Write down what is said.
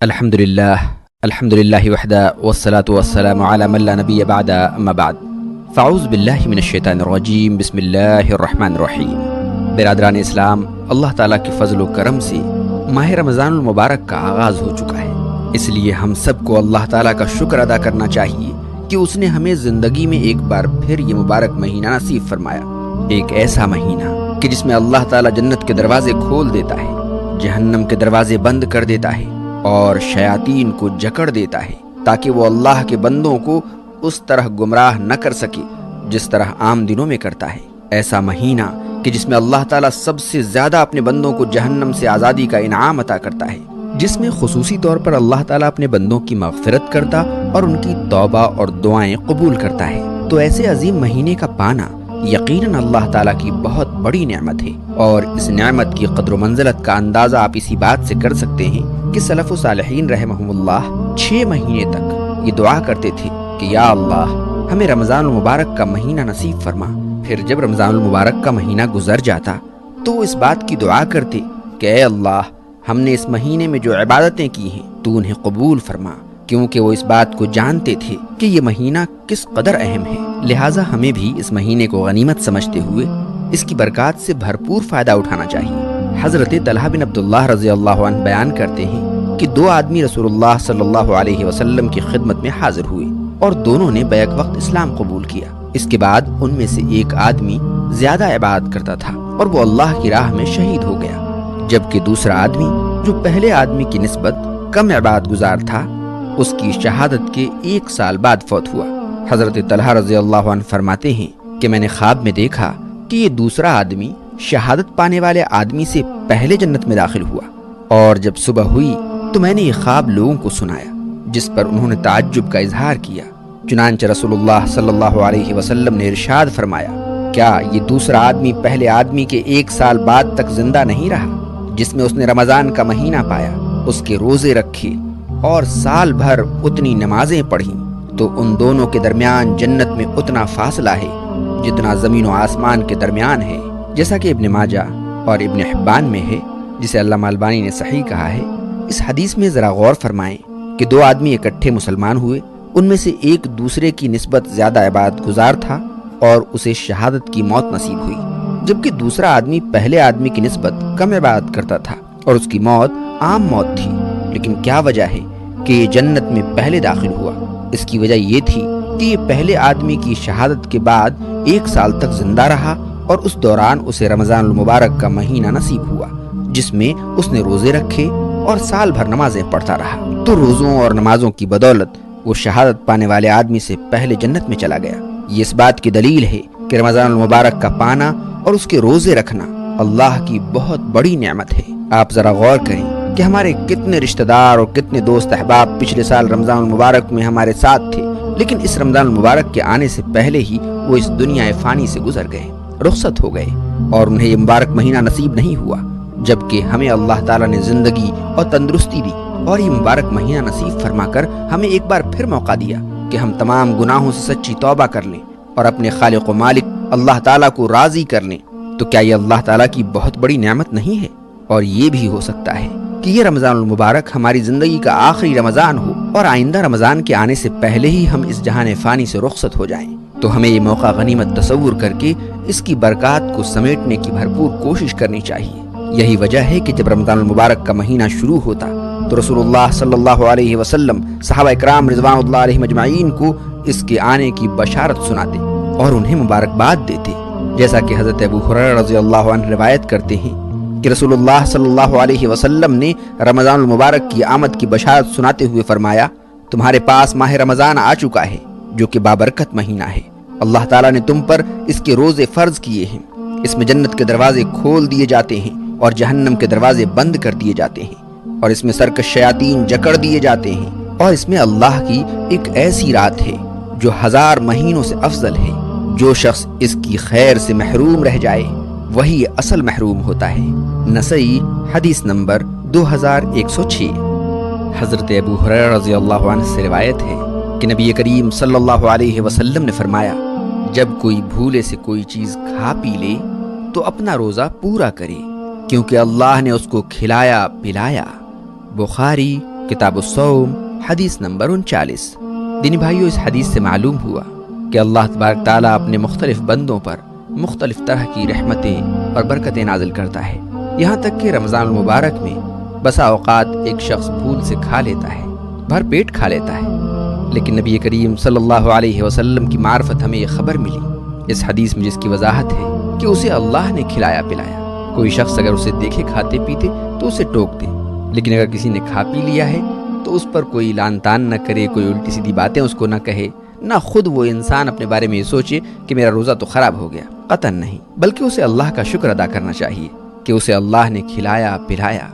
الحمد للہ وحدہ والصلاة والسلام علی من لا نبی بعد اما بعد فاعوذ باللہ من الشیطان الرجیم بسم اللہ الرحمن الرحیم۔ برادران اسلام، اللہ تعالیٰ کے فضل و کرم سے ماہ رمضان المبارک کا آغاز ہو چکا ہے، اس لیے ہم سب کو اللہ تعالیٰ کا شکر ادا کرنا چاہیے کہ اس نے ہمیں زندگی میں ایک بار پھر یہ مبارک مہینہ نصیب فرمایا، ایک ایسا مہینہ کہ جس میں اللہ تعالیٰ جنت کے دروازے کھول دیتا ہے، جہنم کے دروازے بند کر دیتا ہے اور شیاطین کو جکڑ دیتا ہے تاکہ وہ اللہ کے بندوں کو اس طرح گمراہ نہ کر سکے جس طرح عام دنوں میں کرتا ہے۔ ایسا مہینہ کہ جس میں اللہ تعالیٰ سب سے زیادہ اپنے بندوں کو جہنم سے آزادی کا انعام عطا کرتا ہے، جس میں خصوصی طور پر اللہ تعالیٰ اپنے بندوں کی مغفرت کرتا اور ان کی توبہ اور دعائیں قبول کرتا ہے۔ تو ایسے عظیم مہینے کا پانا یقیناً اللہ تعالیٰ کی بہت بڑی نعمت ہے، اور اس نعمت کی قدر و منزلت کا اندازہ آپ اسی بات سے کر سکتے ہیں کہ سلف و صالحین رحمہم اللہ 6 مہینے تک یہ دعا کرتے تھے کہ یا اللہ ہمیں رمضان المبارک کا مہینہ نصیب فرما۔ پھر جب رمضان المبارک کا مہینہ گزر جاتا تو وہ اس بات کی دعا کرتے کہ اے اللہ ہم نے اس مہینے میں جو عبادتیں کی ہیں تو انہیں قبول فرما، کیونکہ وہ اس بات کو جانتے تھے کہ یہ مہینہ کس قدر اہم ہے۔ لہٰذا ہمیں بھی اس مہینے کو غنیمت سمجھتے ہوئے اس کی برکات سے بھرپور فائدہ اٹھانا چاہیے۔ حضرت طلحہ بن عبداللہ رضی اللہ عنہ بیان کرتے ہیں کہ 2 آدمی رسول اللہ صلی اللہ علیہ وسلم کی خدمت میں حاضر ہوئے اور دونوں نے بیک وقت اسلام قبول کیا۔ اس کے بعد ان میں سے ایک آدمی زیادہ عبادت کرتا تھا اور وہ اللہ کی راہ میں شہید ہو گیا، جبکہ دوسرا آدمی جو پہلے آدمی کی نسبت کم عبادت گزار تھا اس کی شہادت کے 1 سال بعد فوت ہوا۔ حضرت طلحہ رضی اللہ عنہ فرماتے ہیں کہ میں نے خواب میں دیکھا کہ یہ دوسرا آدمی شہادت پانے والے آدمی سے پہلے جنت میں داخل ہوا، اور جب صبح ہوئی تو میں نے یہ خواب لوگوں کو سنایا، جس پر انہوں نے تعجب کا اظہار کیا۔ چنانچہ رسول اللہ صلی اللہ علیہ وسلم نے ارشاد فرمایا، کیا یہ دوسرا آدمی پہلے آدمی کے 1 سال بعد تک زندہ نہیں رہا، جس میں اس نے رمضان کا مہینہ پایا، اس کے روزے رکھے اور سال بھر اتنی نمازیں پڑھیں، تو ان دونوں کے درمیان جنت میں اتنا فاصلہ ہے جتنا زمین و آسمان کے درمیان ہے، جیسا کہ ابن ماجہ اور ابن حبان میں ہے، جسے علامہ البانی نے صحیح کہا ہے۔ اس حدیث میں ذرا غور فرمائیں کہ 2 آدمی اکٹھے مسلمان ہوئے، ان میں سے ایک دوسرے کی نسبت زیادہ عبادت گزار تھا اور اسے شہادت کی موت نصیب ہوئی، جبکہ دوسرا آدمی پہلے آدمی کی نسبت کم عبادت کرتا تھا اور اس کی موت عام موت تھی۔ لیکن کیا وجہ ہے کہ یہ جنت میں پہلے داخل ہوا؟ اس کی وجہ یہ تھی کہ یہ پہلے آدمی کی شہادت کے بعد 1 سال تک زندہ رہا اور اس دوران اسے رمضان المبارک کا مہینہ نصیب ہوا، جس میں اس نے روزے رکھے اور سال بھر نمازیں پڑھتا رہا، تو روزوں اور نمازوں کی بدولت وہ شہادت پانے والے آدمی سے پہلے جنت میں چلا گیا۔ یہ اس بات کی دلیل ہے کہ رمضان المبارک کا پانا اور اس کے روزے رکھنا اللہ کی بہت بڑی نعمت ہے۔ آپ ذرا غور کریں کہ ہمارے کتنے رشتہ دار اور کتنے دوست احباب پچھلے سال رمضان المبارک میں ہمارے ساتھ تھے، لیکن اس رمضان المبارک کے آنے سے پہلے ہی وہ اس دنیا فانی سے گزر گئے، رخصت ہو گئے، اور انہیں یہ مبارک مہینہ نصیب نہیں ہوا، جبکہ ہمیں اللہ تعالیٰ نے زندگی اور تندرستی دی اور یہ مبارک مہینہ نصیب فرما کر ہمیں ایک بار پھر موقع دیا کہ ہم تمام گناہوں سے سچی توبہ کر لیں اور اپنے خالق و مالک اللہ تعالیٰ کو راضی کر لیں۔ تو کیا یہ اللہ تعالیٰ کی بہت بڑی نعمت نہیں ہے؟ اور یہ بھی ہو سکتا ہے کہ یہ رمضان المبارک ہماری زندگی کا آخری رمضان ہو اور آئندہ رمضان کے آنے سے پہلے ہی ہم اس جہان فانی سے رخصت ہو جائیں، تو ہمیں یہ موقع غنیمت تصور کر کے اس کی برکات کو سمیٹنے کی بھرپور کوشش کرنی چاہیے۔ یہی وجہ ہے کہ جب رمضان المبارک کا مہینہ شروع ہوتا تو رسول اللہ صلی اللہ علیہ وسلم صحابہ اکرام رضوان اللہ علیہم اجمعین کو اس کے آنے کی بشارت سناتے اور انہیں مبارکباد دیتے، جیسا کہ حضرت ابو ہریرہ رضی اللہ عنہ روایت کرتے ہیں کہ رسول اللہ صلی اللہ علیہ وسلم نے رمضان المبارک کی آمد کی بشارت سناتے ہوئے فرمایا، تمہارے پاس ماہ رمضان آ چکا ہے جو کہ بابرکت مہینہ ہے، اللہ تعالیٰ نے تم پر اس کے روزے فرض کیے ہیں، اس میں جنت کے دروازے کھول دیے جاتے ہیں اور جہنم کے دروازے بند کر دیے جاتے ہیں، اور اس میں سرکش شیاطین جکڑ دیے جاتے ہیں، اور اس میں اللہ کی ایک ایسی رات ہے جو 1000 مہینوں سے افضل ہے، جو شخص اس کی خیر سے محروم رہ جائے وہی اصل محروم ہوتا ہے۔ نسائی حدیث نمبر 2106۔ حضرت ابو ہریرہ رضی اللہ عنہ سے روایت ہے کہ نبی کریم صلی اللہ علیہ وسلم نے فرمایا، جب کوئی بھولے سے کوئی چیز کھا پی لے تو اپنا روزہ پورا کرے، کیونکہ اللہ نے اس کو کھلایا پلایا۔ بخاری کتاب الصوم حدیث نمبر 39۔ دینی بھائیوں، اس حدیث سے معلوم ہوا کہ اللہ تبارک تعالیٰ اپنے مختلف بندوں پر مختلف طرح کی رحمتیں اور برکتیں نازل کرتا ہے، یہاں تک کہ رمضان المبارک میں بسا اوقات ایک شخص بھول سے کھا لیتا ہے، بھر پیٹ کھا لیتا ہے، لیکن نبی کریم صلی اللہ علیہ وسلم کی معرفت ہمیں یہ خبر ملی اس حدیث میں، جس کی وضاحت ہے کہ اسے اللہ نے کھلایا پلایا۔ کوئی شخص اگر اسے دیکھے کھاتے پیتے تو اسے ٹوک دے، لیکن اگر کسی نے کھا پی لیا ہے تو اس پر کوئی لعن طعن نہ کرے، کوئی الٹی سیدھی باتیں اس کو نہ کہے، نہ خود وہ انسان اپنے بارے میں یہ سوچے کہ میرا روزہ تو خراب ہو گیا، قطعاً نہیں، بلکہ اسے اللہ کا شکر ادا کرنا چاہیے کہ اسے اللہ نے کھلایا پلایا۔